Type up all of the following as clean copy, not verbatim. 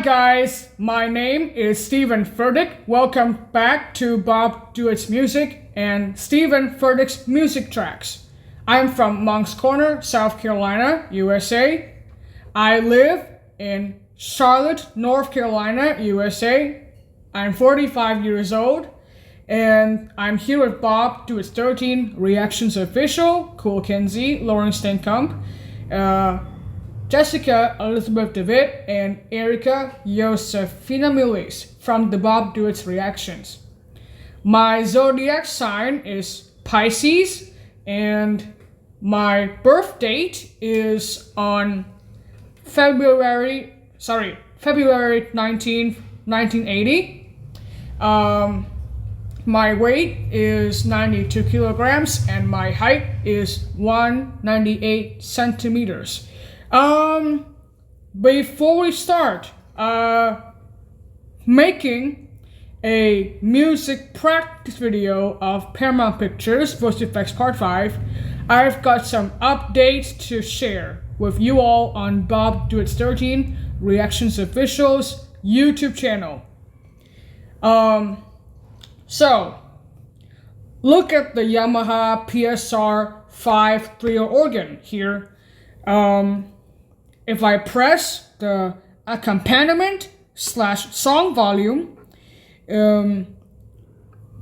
guys, my name is Steven Furtick. Welcome back to Bob Dewitt's Music and Steven Furtick's Music Tracks. I'm from Moncks Corner, South Carolina, USA. I live in Charlotte, North Carolina, USA. I'm 45 years old, and I'm here with Bob Dewitt's 13 Reactions Official, Cool Kenzie, Lauren Stenkamp, Jessica Elizabeth DeWitt, and Erica Josefina Milis from the Bob Dewitt's Reactions. My zodiac sign is Pisces, and my birth date is on February 19th, 1980. My weight is 92 kilograms, and my height is 198 centimeters. Before we start making a music practice video of Paramount Pictures Voice Effects Part 5, I've got some updates to share with you all on Bob Dewitt's 13 Reactions Official's YouTube channel. So look at the Yamaha PSR 530 organ here. If I press the accompaniment / song volume,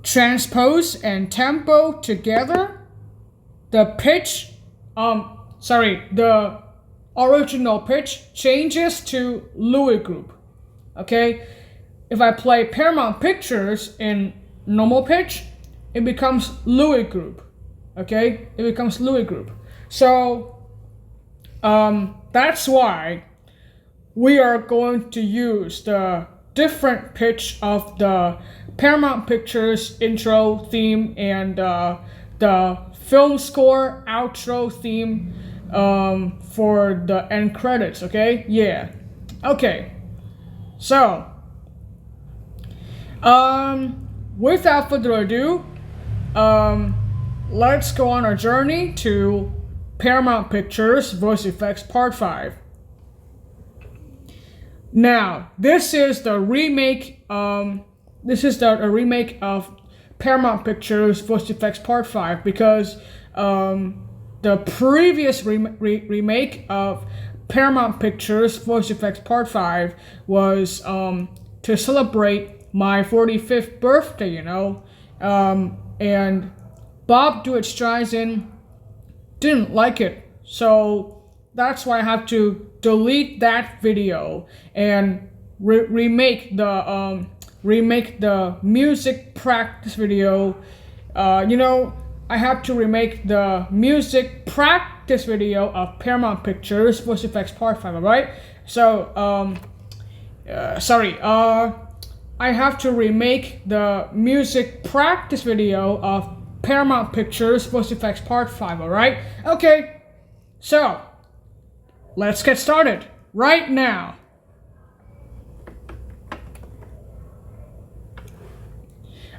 transpose and tempo together, the pitch, the original pitch changes to Luig group. Okay, if I play Paramount Pictures in normal pitch, it becomes Luig group. Okay, it becomes Luig group. So that's why we are going to use the different pitch of the Paramount Pictures intro theme and the film score outro theme for the end credits, okay? Yeah. Okay. So, without further ado, let's go on our journey to Paramount Pictures Voice Effects Part 5. Now, this is the remake. This is the remake of Paramount Pictures Voice Effects Part 5 because the previous remake of Paramount Pictures Voice Effects Part 5 was to celebrate my 45th birthday, you know, and Bob Dewitt Streisand didn't like it, so that's why I have to delete that video and remake the music practice video. I have to remake the music practice video of Paramount Pictures Voice Effects Part 5. Alright, so I have to remake the music practice video of Paramount Pictures Voice Effects Part 5, alright? Okay, so let's get started right now.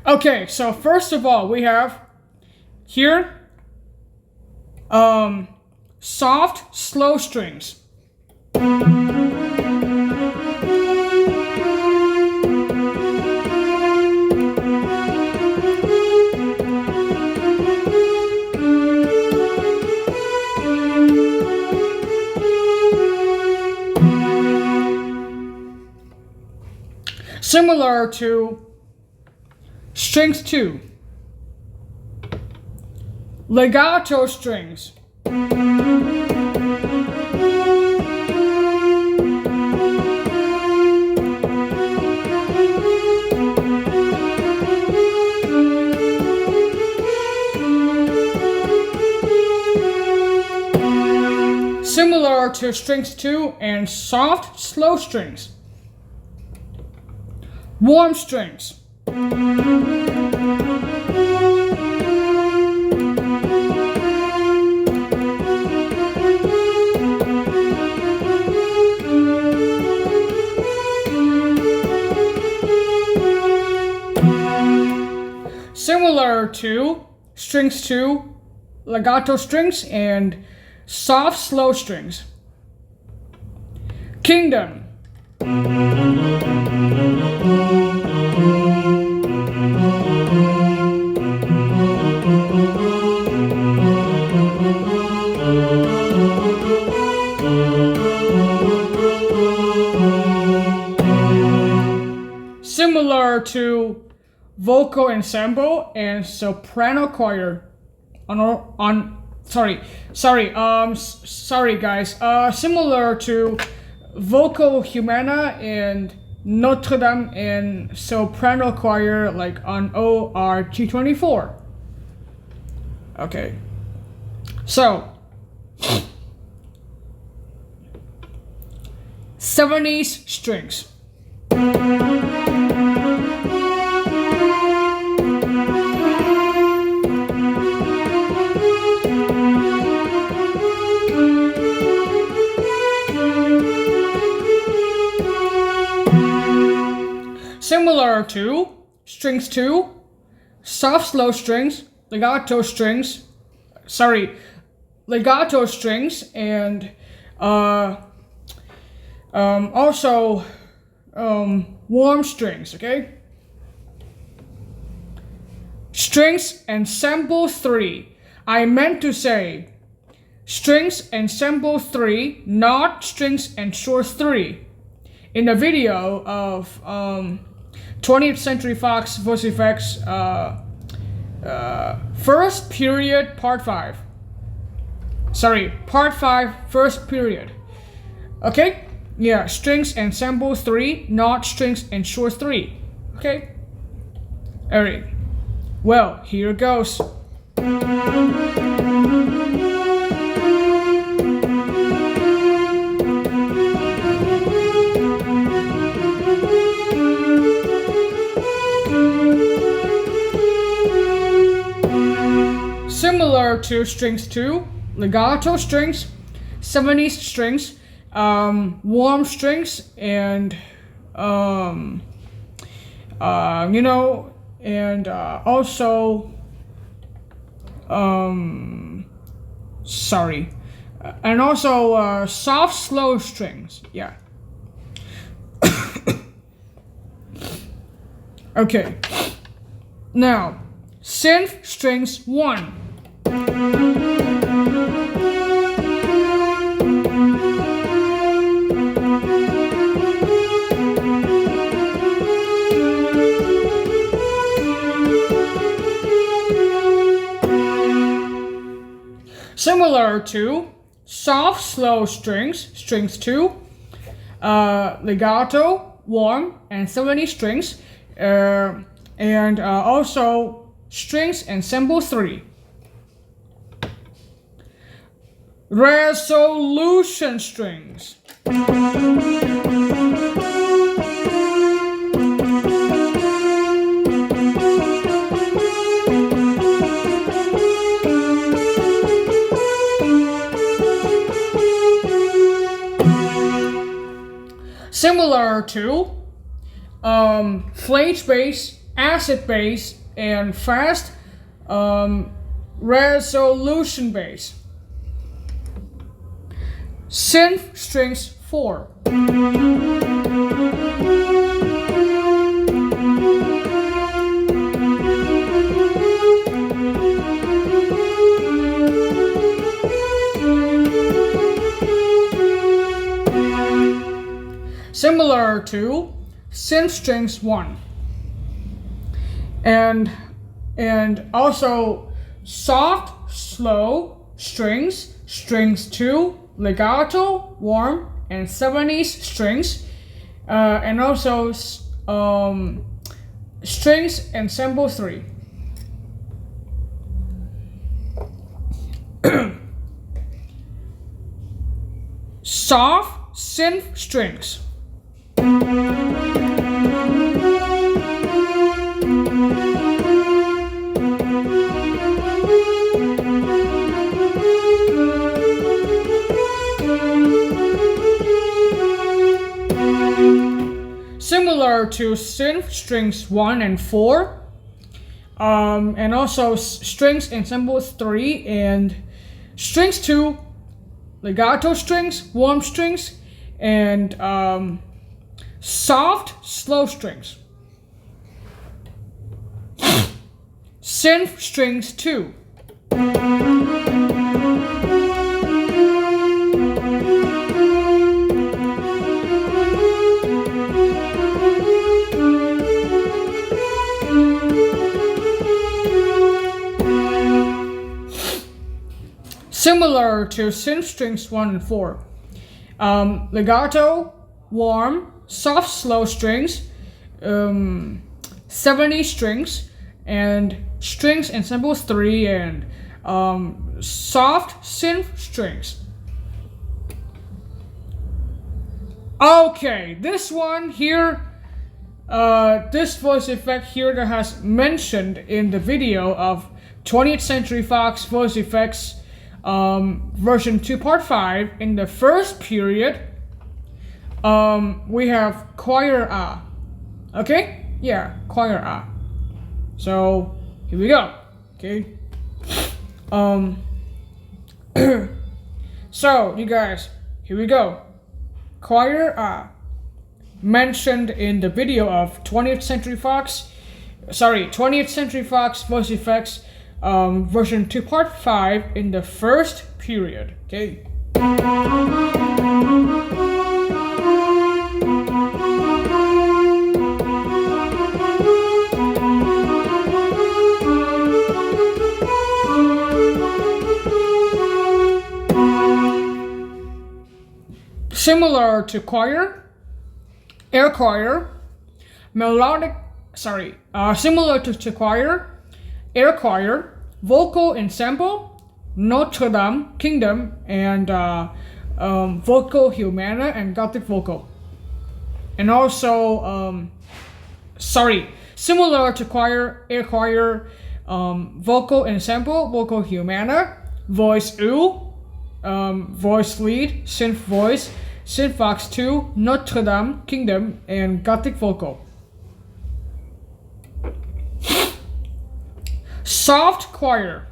Okay, so first of all, we have here soft, slow strings. Similar to strings 2. Legato strings. Similar to strings 2 and soft, slow strings. Warm strings. Similar to strings 2, legato strings, and soft, slow strings. Kingdom. Similar to vocal ensemble and soprano choir. Sorry guys. Similar to vocal humana and Notre Dame and soprano choir, like on ORG24. Okay. So 70s strings. Similar to strings 2, soft slow strings, legato strings, and also warm strings, okay? Strings ensemble 3. I meant to say strings ensemble 3, not strings ensure 3. In the video of 20th Century Fox voice effects first period part 5. Part 5 first period. Okay? Yeah, strings ensemble 3, not strings ensure 3. Okay? Alright. Well, here goes. Similar to strings 2, legato strings, 70s strings, warm strings, and also soft slow strings. Yeah. Okay. Now, synth strings 1. Similar to soft slow strings, strings 2, legato, warm, and 70 strings, and also strings ensemble 3. Resolution strings. Similar to flage bass, acid bass, and fast resolution bass. Synth strings 4. Similar to synth strings 1. And also soft, slow strings, strings 2, legato, warm, and 70s strings, and also strings ensemble 3. Soft synth strings. Similar to synth strings 1 and 4, and also strings ensemble 3 and strings 2, legato strings, warm strings, and soft, slow strings. Synth strings 2. Similar to synth strings 1 and 4. Legato, warm, soft, slow strings, 70 strings, and strings ensembles 3, and soft synth strings. Okay, this one here, this voice effect here that has mentioned in the video of 20th Century Fox voice effects version 2 part 5. In the first period, we have choir A. Okay? Yeah, choir A. So here we go. Okay. So you guys, here we go. Choir A, mentioned in the video of 20th Century Fox voice effects version 2 part 5 in the first period. Okay. Similar to choir, air choir, similar to choir, air choir, vocal ensemble, Notre Dame Kingdom, and vocal Humana and Gothic vocal. And also, similar to choir, air choir, vocal ensemble, vocal Humana, voice U, voice lead, synth voice, synth Fox 2, Notre Dame Kingdom, and Gothic vocal. Soft choir.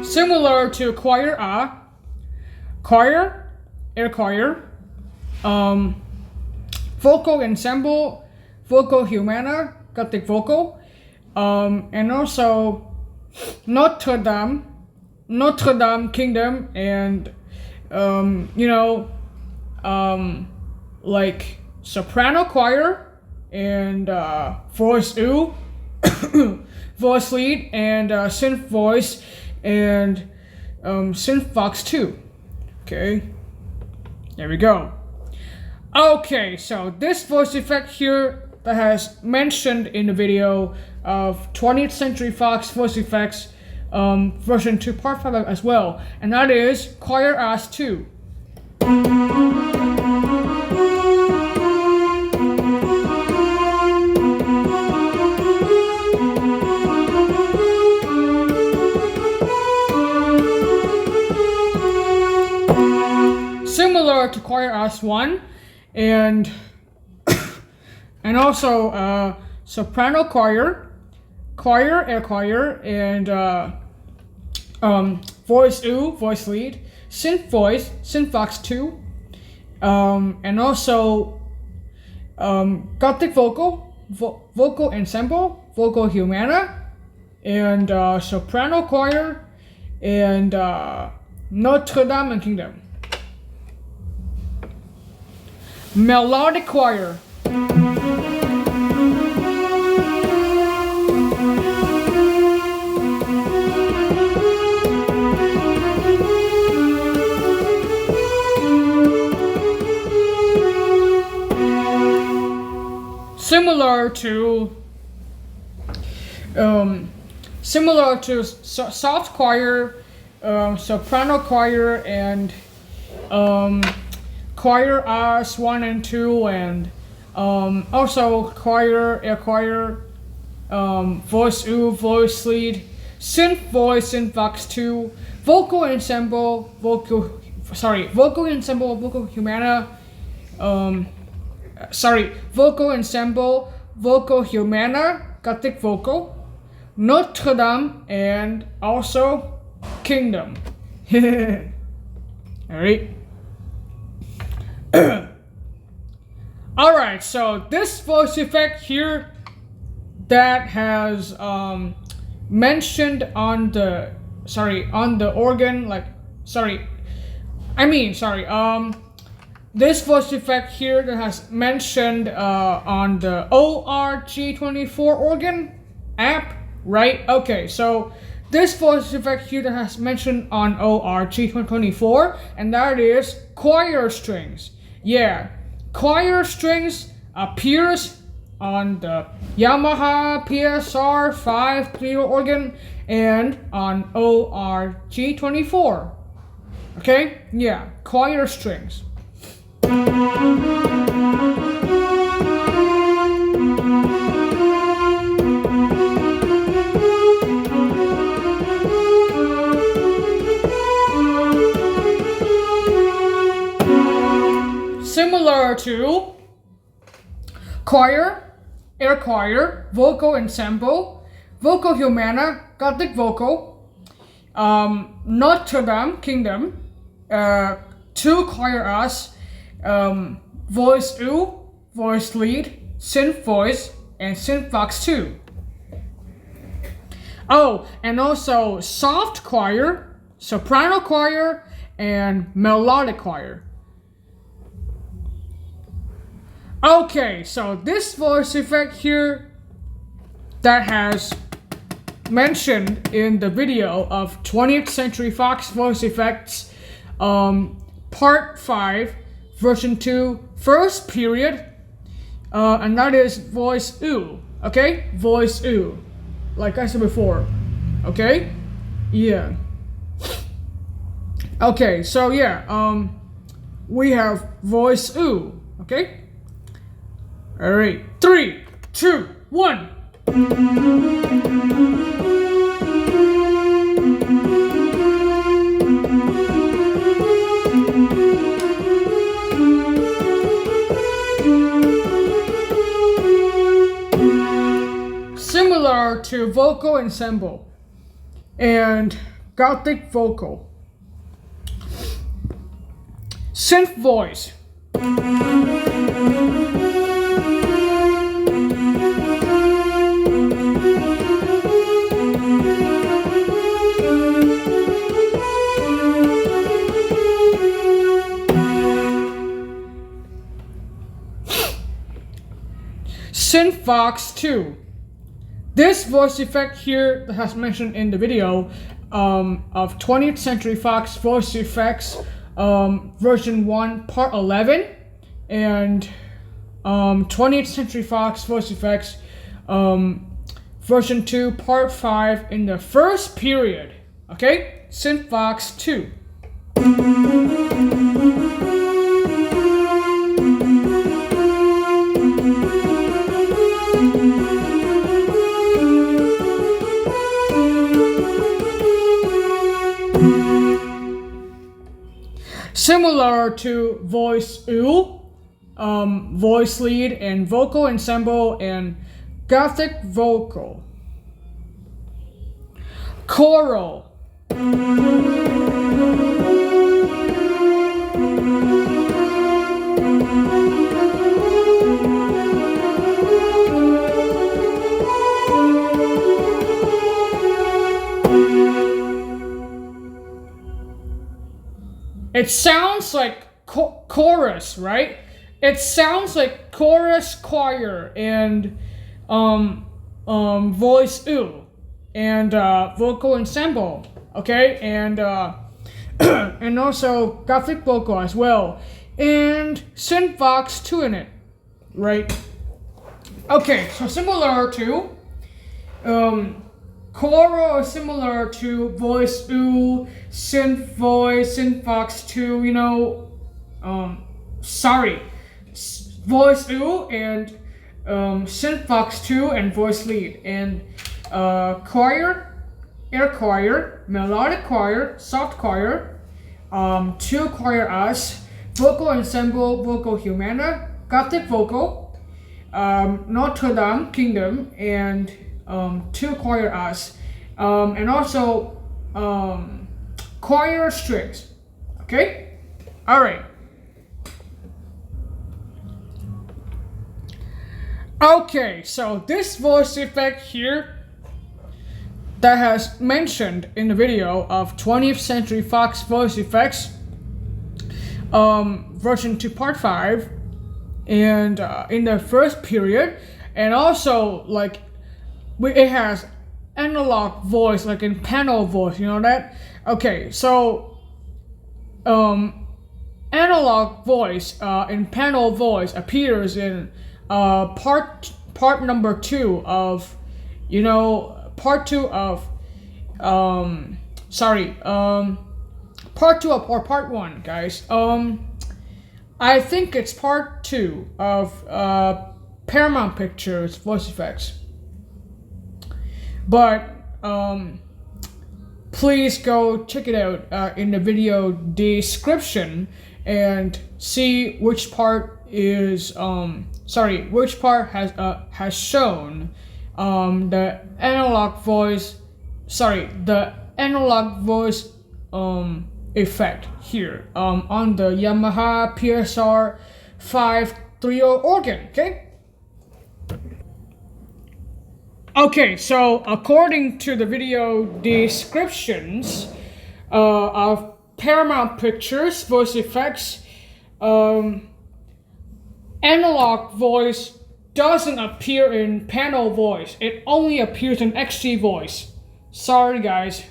Similar to choir A, choir, air choir, vocal ensemble, vocal Humana, Gothic vocal, and also Notre Dame Kingdom, and like soprano choir and voice U, voice lead, and synth voice, and synth Fox 2. Okay, there we go. Okay, so this voice effect here that has mentioned in the video of 20th Century Fox voice effects version 2 part 5 as well, and that is choir as 2. Similar to choir as 1, and also soprano choir, air choir, and voice U, voice lead, synth voice, synth Fox 2, and also Gothic vocal, vocal ensemble, vocal Humana, and soprano choir, and Notre Dame and Kingdom. Melodic choir. Similar to soft choir, soprano choir, and choir as 1 and 2, and also choir, air choir, voice U, voice lead, synth voice, synth Fox 2, vocal ensemble, vocal Humana, vocal ensemble, vocal humana, Gothic vocal, Notre Dame, and also Kingdom. Alright. Alright, so this voice effect here that has mentioned on the organ, this voice effect here that has mentioned on the ORG24 organ app, right? Okay, so this voice effect here that has mentioned on ORG24, and that is choir strings. Yeah, choir strings appears on the Yamaha PSR 530 organ and on ORG24. Okay? Yeah, choir strings. Similar to choir, air choir, vocal ensemble, vocal humana, Gothic vocal, Notre Dame, Kingdom, two choir us, voice U, voice lead, synth voice, and synth vox 2. Oh, and also soft choir, soprano choir, and melodic choir. Okay, so this voice effect here that has mentioned in the video of 20th Century Fox voice effects, part 5, version 2, first period, and that is voice U, okay? Voice U, like I said before, okay? Yeah. Okay, so yeah, we have voice U, okay? Alright, 3, 2, 1. Similar to vocal ensemble and Gothic vocal. Synth voice. Synth vox 2. This voice effect here that has mentioned in the video of 20th Century Fox voice effects version 1 part 11 and 20th Century Fox voice effects version 2 part 5 in the first period. Okay? Synth vox 2. Similar to voice U, voice lead and vocal ensemble and Gothic vocal. Choral. It sounds like chorus, right? It sounds like chorus choir and voice U and vocal ensemble, okay? And and also Gothic vocal as well, and synth vox 2 in it, right? Okay, so similar to choral is similar to voice U, synth voice, synth vox 2, you know, voice U and synth vox 2 and voice lead, and choir, air choir, melodic choir, soft choir, two choir us, vocal ensemble, vocal humana, Gothic vocal, Notre Dame Kingdom, and two choir us, and also choir strings. Okay? Alright. Okay, so this voice effect here that has mentioned in the video of 20th Century Fox voice effects, version 2 part 5, and in the first period, and also like it has analog voice, like in panel voice, you know that? Okay, so analog voice in panel voice appears in part number 2 of, you know, part 2 of part 2 of, or part 1, guys. I think it's part 2 of Paramount Pictures voice effects. But please go check it out in the video description and see which part is which part has shown the analog voice effect here on the Yamaha PSR 530 organ. Okay, so according to the video descriptions of Paramount Pictures voice effects, analog voice doesn't appear in panel voice. It only appears in XG voice. Sorry guys.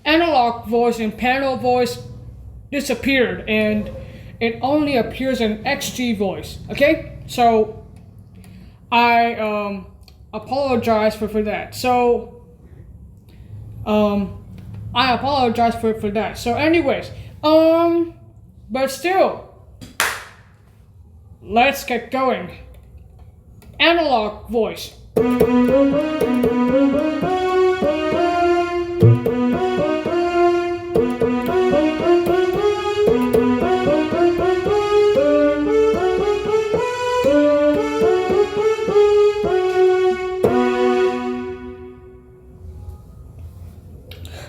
Analog voice and panel voice disappeared, and it only appears in XG voice. Okay, so I apologize for that. So I apologize for that. So anyways, but still, let's get going. Analog voice.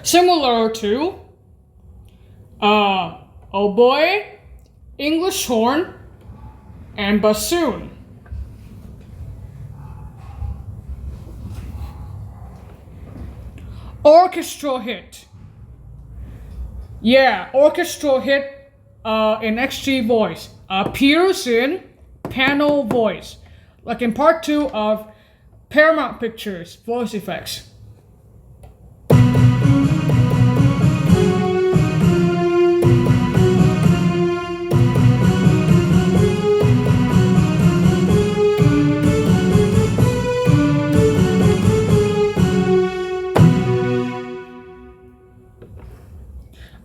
Similar to oboe, English horn, and bassoon. Orchestral hit. Yeah, orchestral hit in XG voice appears in panel voice, like in part 2 of Paramount Pictures voice effects.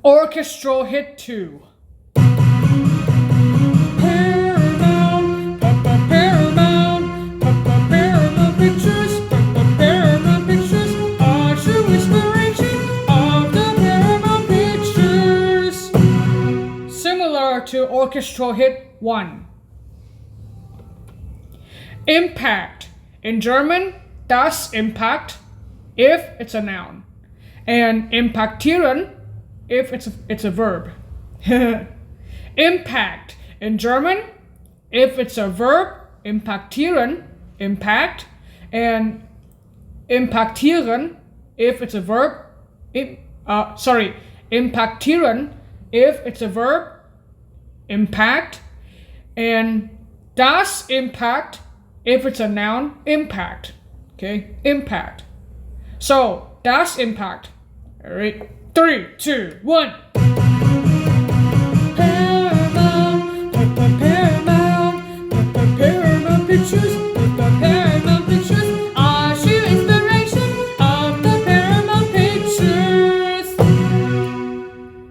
Orchestral hit 2. Paramount Pictures, Paramount Pictures, are true inspiration of the Paramount Pictures. Similar to orchestral hit 1. Impact. In German, das Impact, if it's a noun, and impactieren if it's a verb. Impact in German, if it's a verb, impactieren, impact, and impactieren if it's a verb, impactieren if it's a verb, impact, and das Impact if it's a noun, impact. Okay, impact. So das Impact. All right. 3, 2, 1. Paramount Pictures, Paramount Pictures, are sheer inspiration of the Paramount Pictures.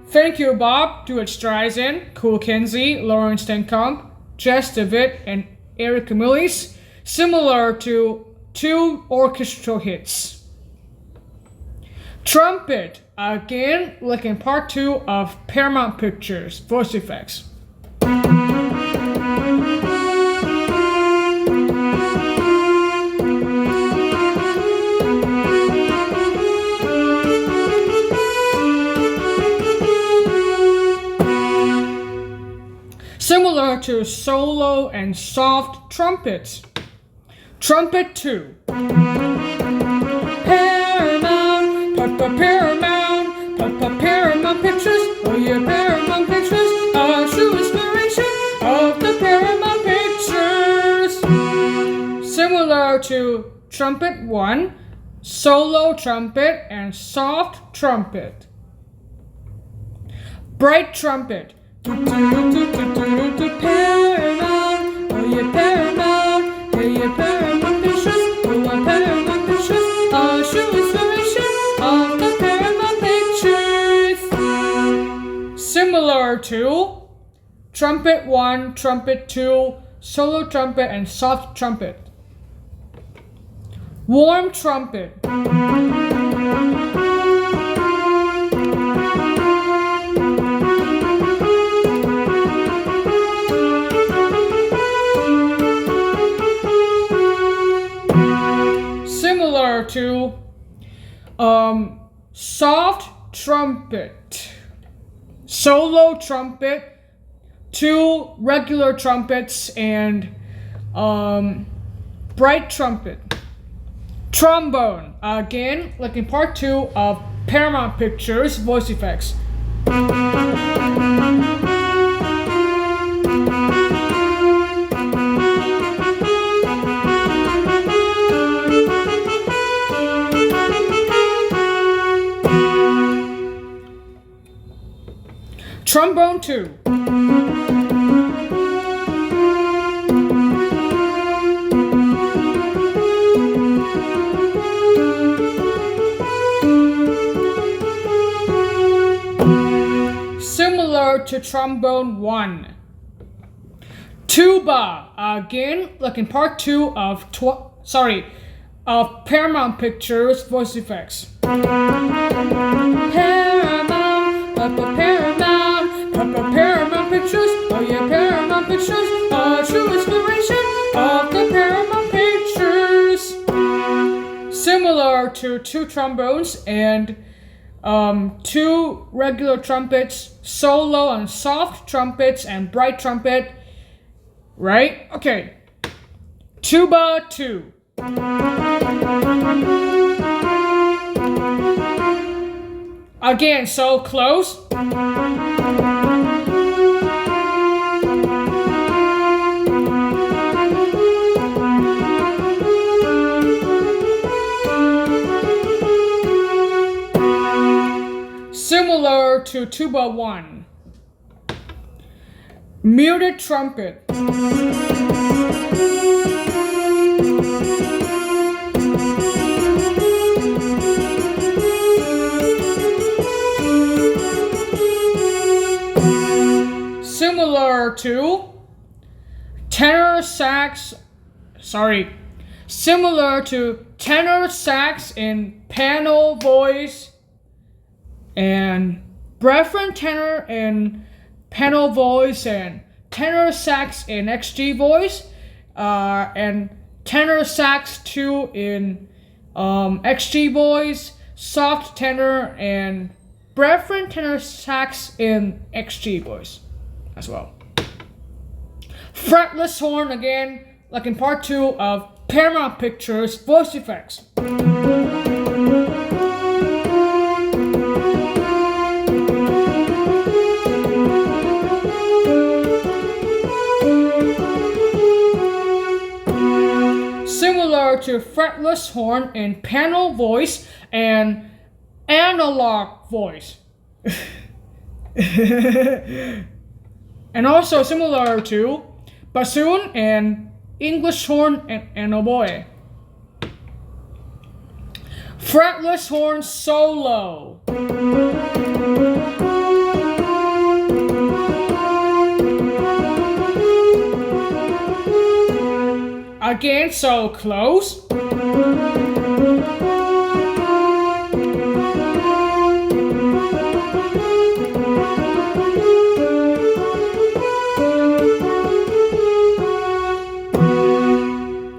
Thank you, Bob, Stuart Streisand, Cool Kenzie, Lauren Stenkamp, Jess DeVitt, and Eric Camillis, similar to 2 orchestral hits. Trumpet, again, like in part 2 of Paramount Pictures voice effects. similar to solo and soft trumpets. Trumpet 2. Paramount, Paramount Pictures, oh yeah, Paramount Pictures, a true inspiration of the Paramount Pictures. Similar to Trumpet 1, solo trumpet and soft trumpet. Bright trumpet. Paramount, oh yeah, Paramount, hey yeah, Paramount Pictures, oh yeah, Paramount Pictures, a true inspiration of the Paramount Pictures. Similar to Trumpet 1, Trumpet 2, solo trumpet and soft trumpet. Warm trumpet. Similar to soft trumpet, solo trumpet, 2 regular trumpets, and bright trumpet. Trombone, again, like in part 2 of Paramount Pictures voice effects. Trombone 2. Similar to Trombone 1. Tuba, again, like in part 2 of Paramount Pictures voice effects. Paramount, Paramount Pictures, oh yeah, Paramount Pictures, a true inspiration of the Paramount Pictures. Similar to 2 trombones and 2 regular trumpets, solo and soft trumpets, and bright trumpet. Right? Okay. Tuba 2. Again, so close. Similar to Tuba 1. Muted trumpet. Similar to tenor sax, similar to tenor sax in panel voice and baritone tenor in panel voice and tenor sax in XG voice and tenor sax 2 in XG voice, soft tenor and baritone tenor sax in XG voice as well. Fretless horn, again, like in part 2 of Paramount Pictures voice effects. Similar to fretless horn in panel voice and analog voice. And also similar to bassoon and English horn and oboe. Fretless horn solo. Again, so close.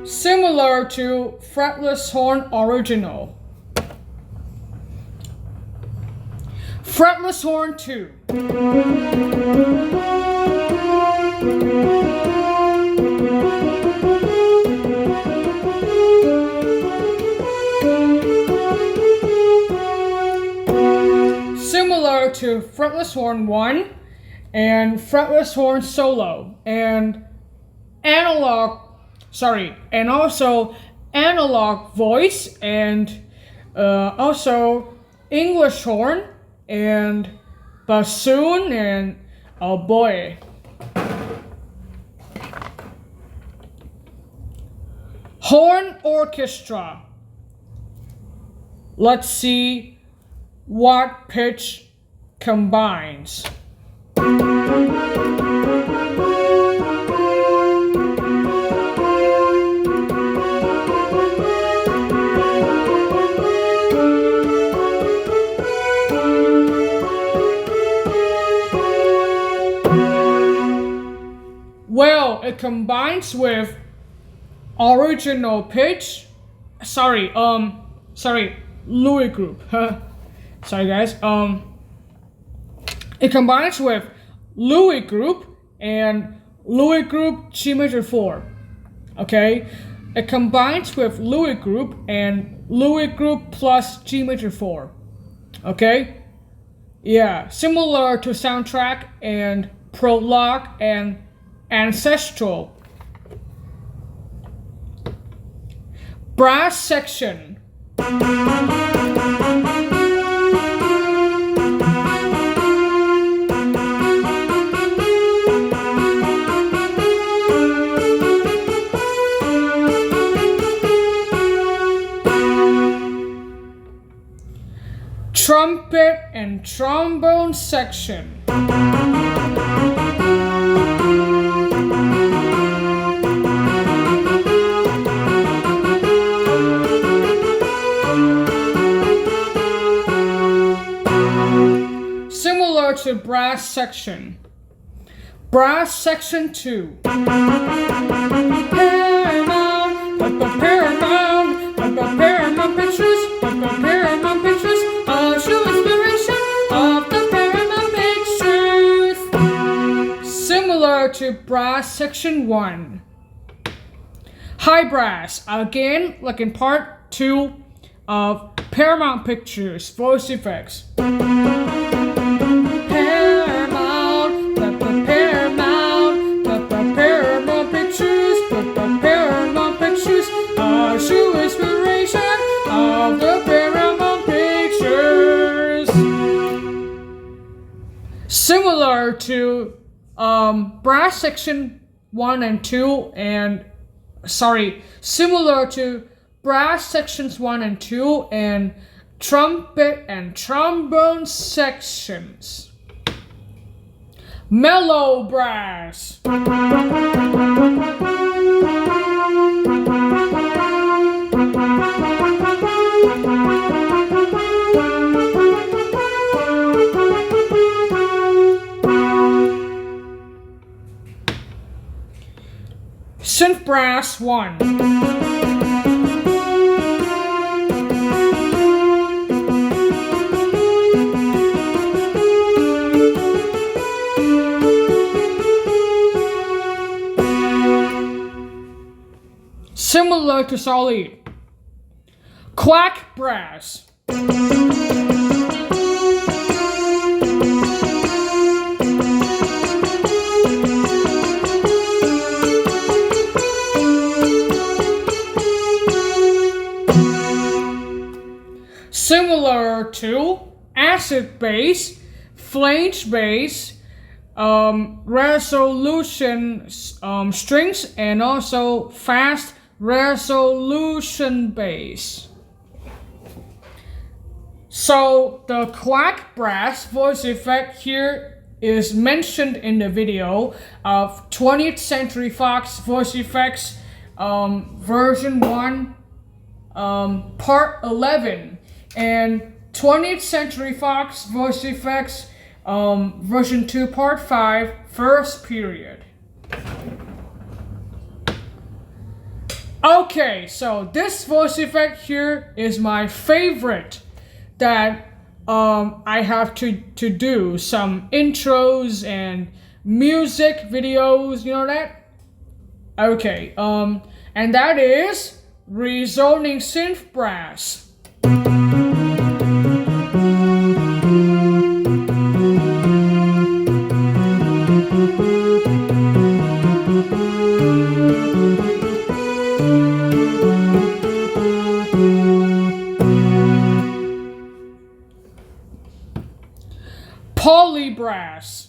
Similar to fretless horn original. Fretless horn 2. Similar to fretless horn 1 and fretless horn solo and also analog voice and also English horn and bassoon and oboe. Horn orchestra. Let's see what pitch combines. Well, it combines with original pitch. Luig group. Sorry guys. It combines with Luig group and Luig group G major 4. Okay? It combines with Luig group and Luig group plus G major 4. Okay? Yeah, similar to soundtrack and prologue and ancestral. Brass section. Trumpet and trombone section. Similar to brass section. Brass section 2. Paramount Pictures, Paramount Pictures, show inspiration of the Paramount Pictures. Similar to brass section 1. High brass, again, like in part 2 of Paramount Pictures voice effects. Paramount Pictures, show inspiration of the Paramount Pictures. Similar to brass section 1 and 2 and similar to brass sections 1 and 2 and trumpet and trombone sections. Mellow brass. Synth brass 1. Similar to solid. Quack brass. Similar to acid bass, flange bass, resolution strings, and also fast resolution bass. So the quack brass voice effect here is mentioned in the video of 20th Century Fox voice effects version 1 part 11 and 20th Century Fox voice effects version 2 part 5 first period. Okay, so this voice effect here is my favorite that I have to do some intros and music videos, you know that? Okay, and that is rezoning synth brass. Polybrass.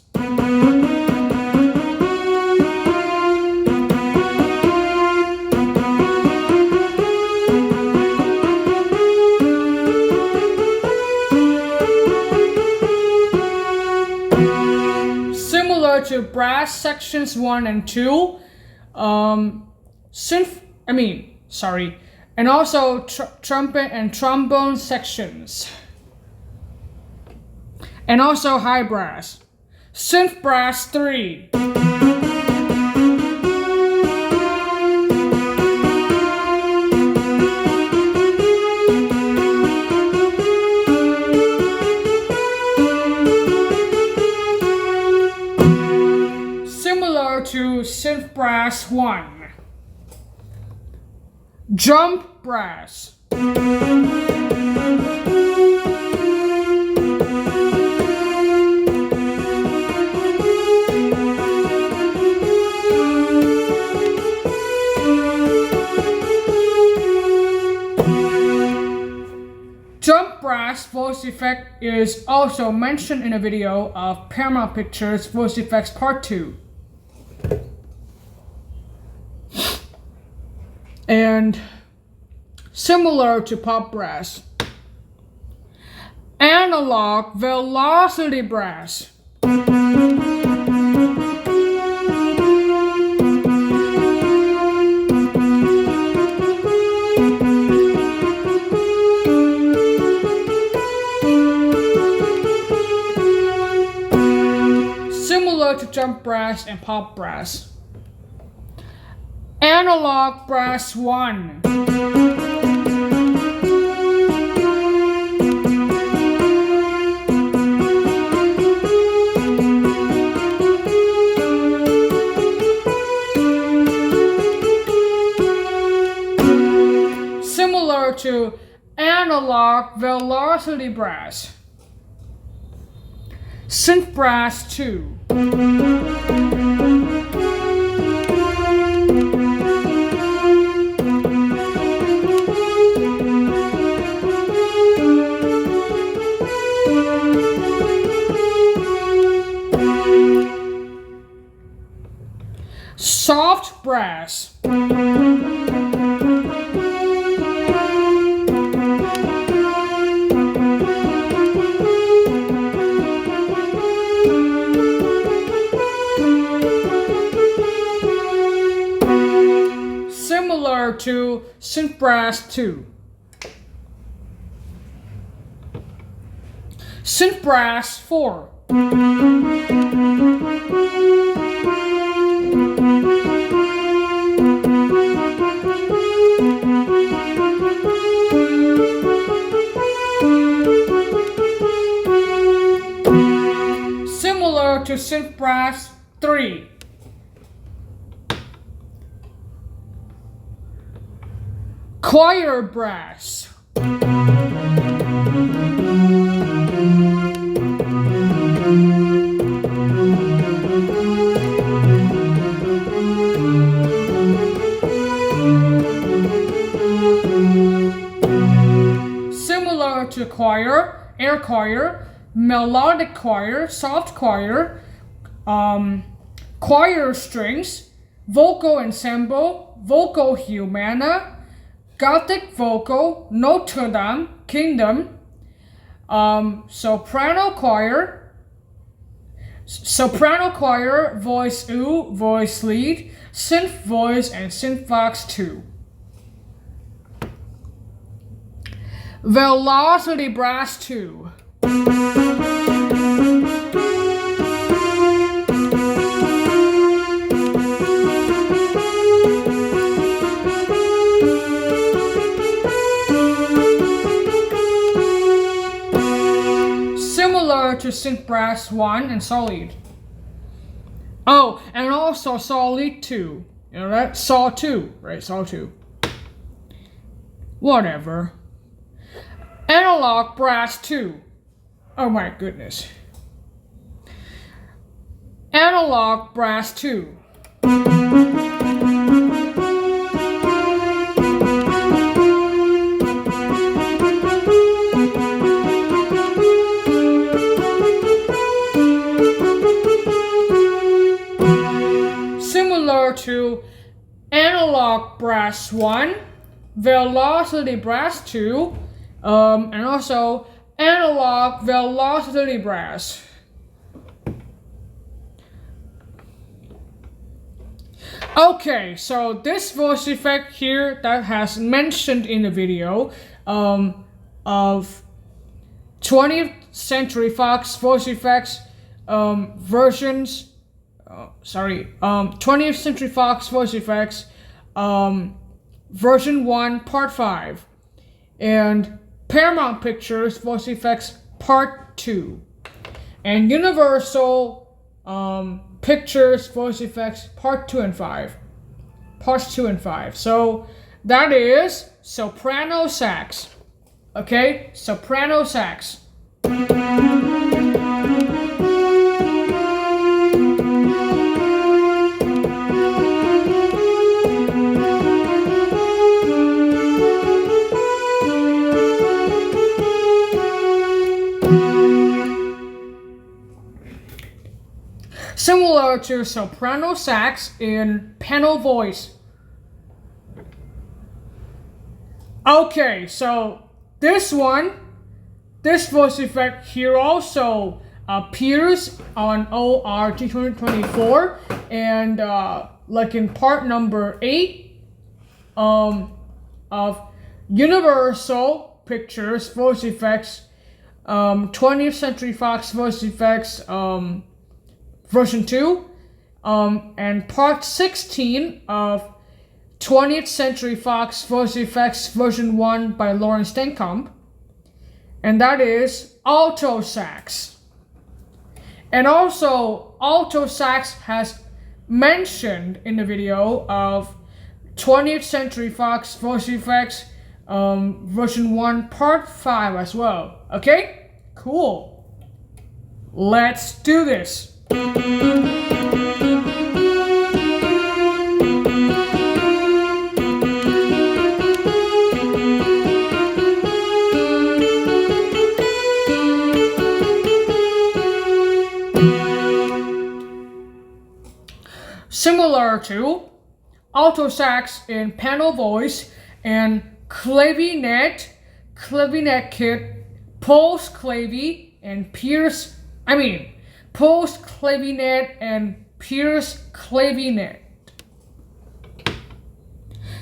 Similar to brass sections 1 and 2, and also trumpet and trombone sections. And also high brass. Synth brass 3. Similar to synth brass 1. Jump brass. Jump brass voice effect is also mentioned in a video of Paramount Pictures Voice Effects Part 2. And similar to pop brass, analog velocity brass. Similar to jump brass and pop brass. Analog brass 1. Similar to analog velocity brass. Synth brass 2. Soft brass. Similar to synth brass 2. Synth brass 4. Similar to synth brass 3. Choir brass. Similar to choir, air choir, melodic choir, soft choir, choir strings, vocal ensemble, vocal humana, Gothic vocal, Notre Dame, Kingdom, soprano choir, voice oo, voice lead, synth voice, and synth vox 2. Velocity brass 2. Similar to synth brass 1 and solid. Oh, and also Solid 2. You know that? Saw 2, right? Saw 2. Whatever. Analog Brass 2. Oh my goodness. Analog Brass 2. Similar to Analog Brass 1, Velocity Brass 2, and also Analog Velocity Brass. Okay, so this voice effect here that has mentioned in the video of 20th Century Fox voice effects versions. 20th Century Fox voice effects version 1 part 5 and Paramount Pictures voice effects part 2 and Universal Pictures voice effects part 2 and 5. Parts 2 and 5. So that is soprano sax. Okay? Soprano sax. Similar to soprano sax in panel voice. Okay, so this voice effect here also appears on ORG 2024 and like in part number 8 of Universal Pictures voice effects, 20th Century Fox voice effects version 2, and part 16 of 20th Century Fox voice effects version 1 by Lawrence Stenkamp, and that is alto sax. And also alto sax has mentioned in the video of 20th Century Fox voice effects version 1 part 5 as well. Okay? Cool. Let's do this. Similar to alto sax in panel voice and clavinet kit, pulse clavi and post clavinet and Pierce clavinet.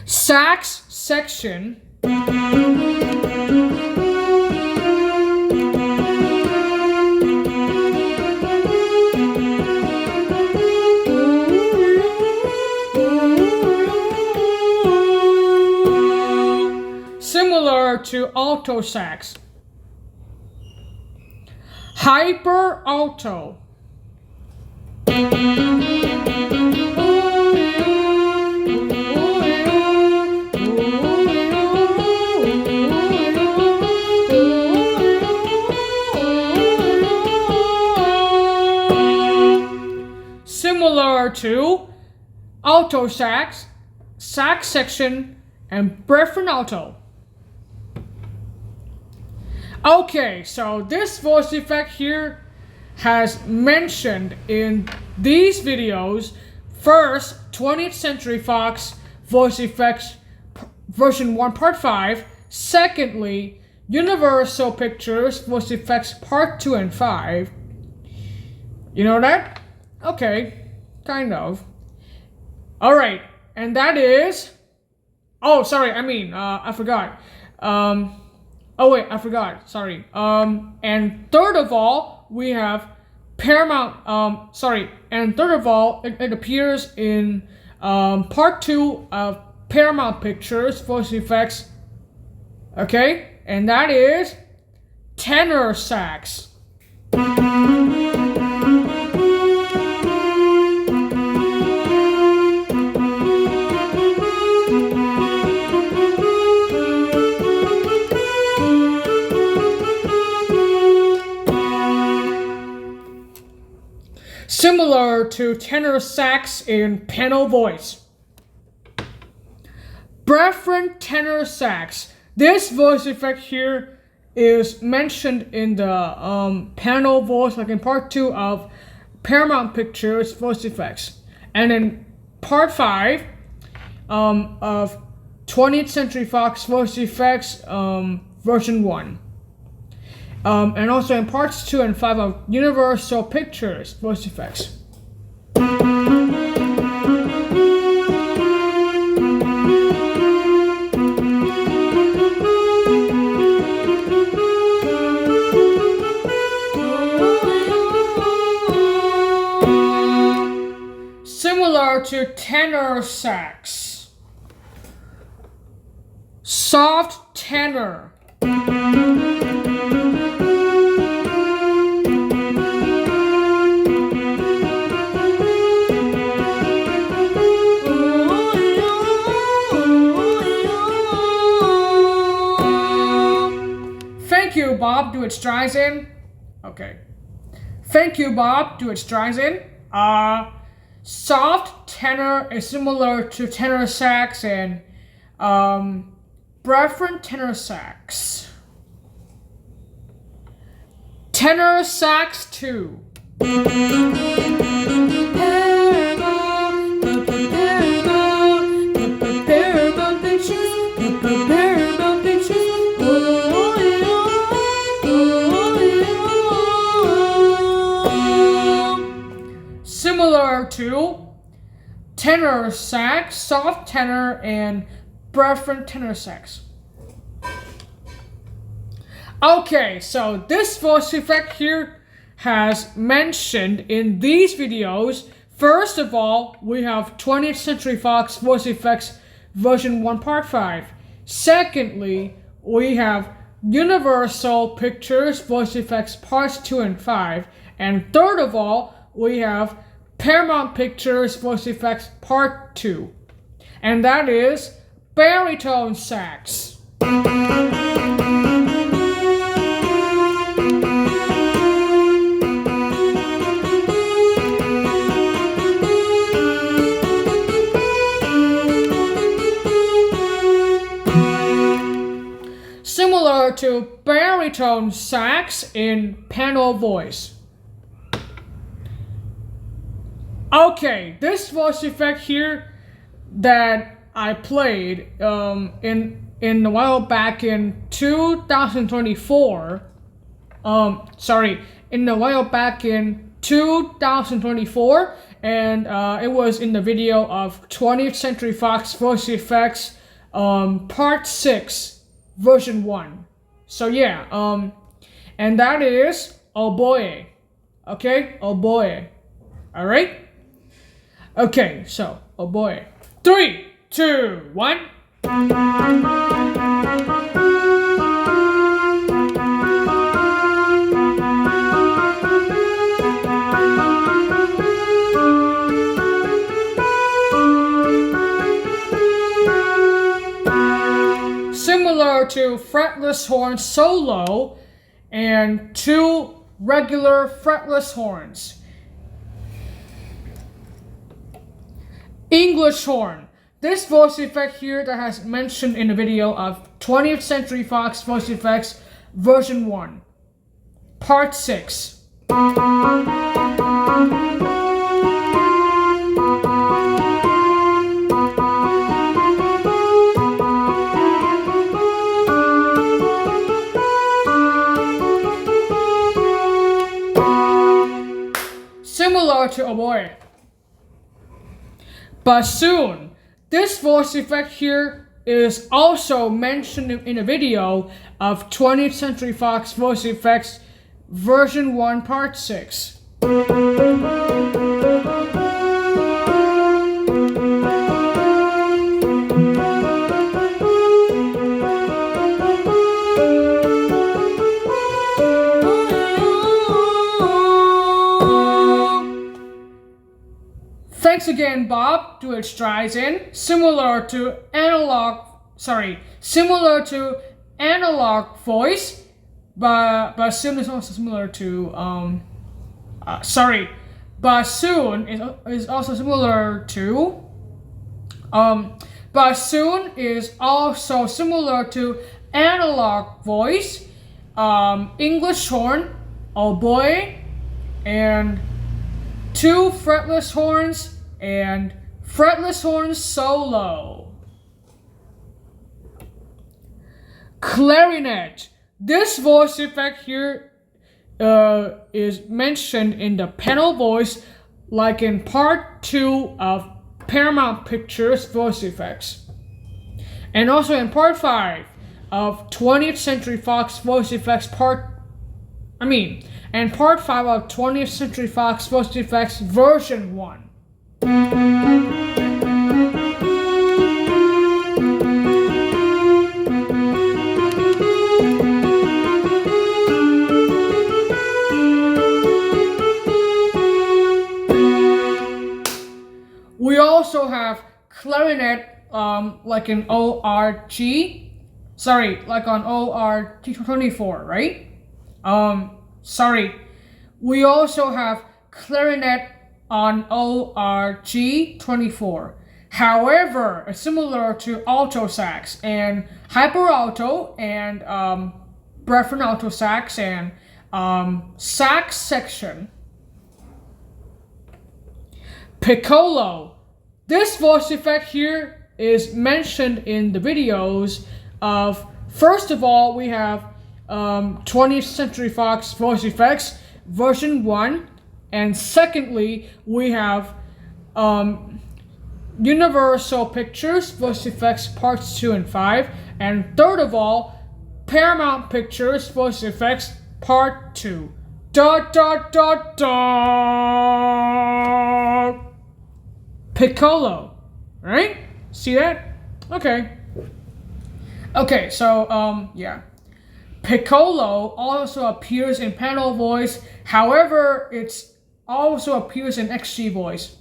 Sax section. Similar to alto sax. Hyper alto. Similar to alto sax, sax section, and breath alto. Okay, so this voice effect here has mentioned in these videos. First, 20th Century Fox voice effects version 1 part 5. Secondly, Universal Pictures voice effects part 2 and 5. You know that? Okay, kind of. Alright, and that is... Oh, sorry, I forgot. I forgot. Sorry. And third of all, we have Paramount. And third of all, it appears in part 2 of Paramount Pictures voice effects. Okay, and that is tenor sax. similar to tenor sax in panel voice. Preferred tenor sax. This voice effect here is mentioned in the panel voice, like in part 2 of Paramount Pictures voice effects, and in part 5 of 20th Century Fox voice effects version 1, and also in parts 2 and 5 of Universal Pictures voice effects. Similar to tenor sax. Soft tenor. Thank you, Bob. Do its dries in. Okay. Thank you, Bob. Do its dries in. Soft tenor is similar to tenor sax and preferred tenor sax. Tenor sax 2. Similar to tenor sax, soft tenor, and preferred tenor sax. Okay, so this voice effect here has mentioned in these videos. First of all, we have 20th Century Fox voice effects version 1 part 5. Secondly, we have Universal Pictures voice effects parts 2 and 5. And third of all, we have Paramount Pictures voice effects part 2. And that is baritone sax. Similar to baritone sax in panel voice. Okay, this voice effect here that I played in a while back in 2024. In a while back in 2024, and it was in the video of 20th Century Fox voice effects part 6 version 1. So yeah, and that is oh boy. Okay, oh boy. All right. Okay, so oh boy. 3, 2, 1. Similar to fretless horn solo and 2 regular fretless horns. English horn. This voice effect here that has mentioned in the video of 20th Century Fox voice effects version 1 part 6. Similar to a boy. Bassoon. This voice effect here is also mentioned in a video of 20th Century Fox voice effects version 1 part 6. Thanks again, Bob. Do its tries in. Similar to analog voice, but bassoon is also similar to Bassoon is also similar to bassoon is also similar to analog voice, English horn, oboe, and two fretless horns and fretless horns solo. Clarinet. This voice effect here is mentioned in the panel voice, like in part 2 of Paramount Pictures voice effects, and also in part 5 of 20th Century Fox voice effects and part 5 of 20th Century Fox voice effects version 1. We also have clarinet, like an ORG, like on ORG24, right? We also have clarinet on ORG24. However, it's similar to alto sax and hyperalto and Breffin alto sax and sax section. Piccolo. This voice effect here is mentioned in the videos of, first of all, we have 20th Century Fox voice effects version 1, and secondly, we have Universal Pictures voice effects parts 2 and 5, and third of all, Paramount Pictures voice effects part 2. Piccolo, right? See that? Okay. Okay, so yeah. Piccolo also appears in panel voice. However, it also appears in XG voice.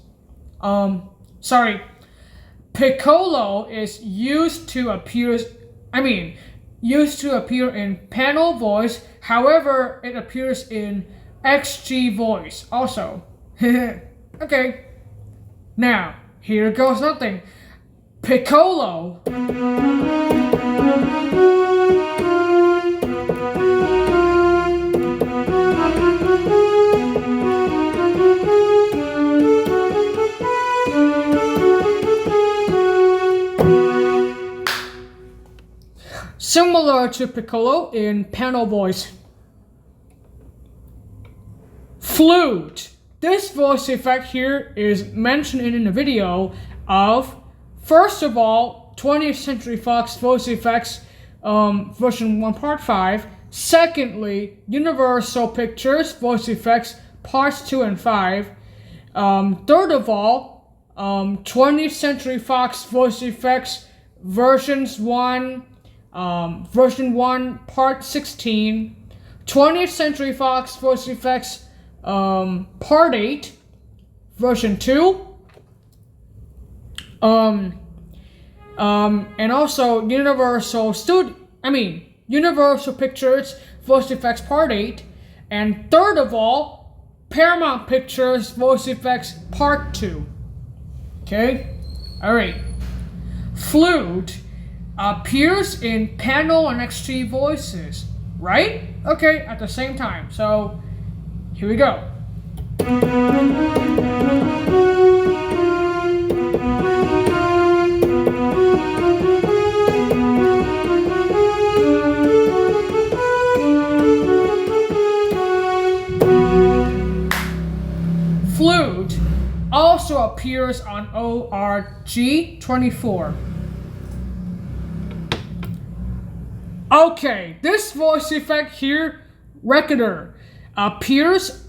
Piccolo is used to appear in panel voice. However, it appears in XG voice also. Okay. Now, here goes nothing. Piccolo. Similar to piccolo in panel voice. Flute. This voice effect here is mentioned in the video of, first of all, 20th Century Fox voice effects version 1 part 5. Secondly, Universal Pictures voice effects parts 2 and 5. Third of all, 20th Century Fox voice effects version 1 part 16. 20th Century Fox voice effects part 8 version 2, and also Universal Pictures voice effects part 8, and third of all, Paramount Pictures voice effects part 2. Okay, all right. Flute appears in panel and XG voices, right? Okay, at the same time. So here we go. Flute also appears on ORG24. Okay, this voice effect here, recorder, appears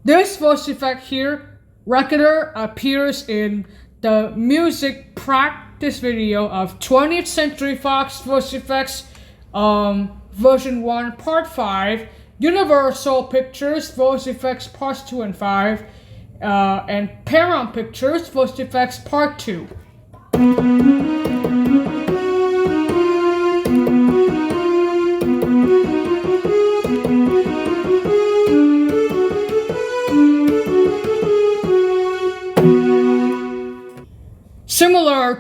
this voice effect here, recorder, appears in the music practice video of 20th Century Fox voice effects version 1 part 5, Universal Pictures voice effects parts 2 and 5, and Paramount Pictures voice effects part 2.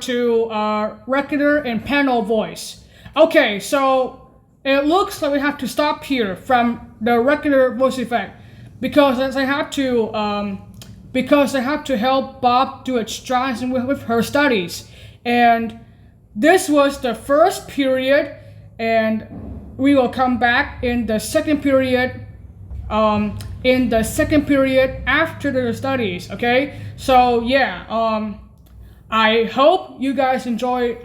similar to regular and panel voice. Okay, so it looks like we have to stop here from the regular voice effect because I have to help Bob do its jobs with her studies. And this was the first period, and we will come back in the second period. After the studies. Okay, so yeah, I hope you guys enjoy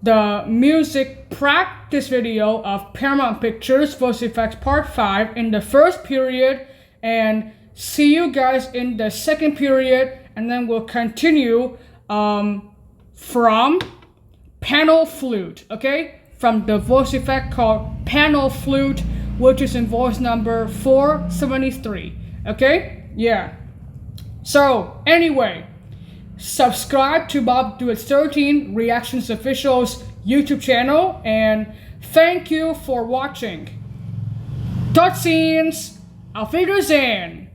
the music practice video of Paramount Pictures Voice Effects Part 5 in the first period, and see you guys in the second period, and then we'll continue from panel flute, okay? From the voice effect called panel flute, which is in voice number 473, okay? Yeah. So, anyway, subscribe to Bob Do It 13 Reactions Official's YouTube channel, and thank you for watching. Tot ziens! Auf Wiedersehen!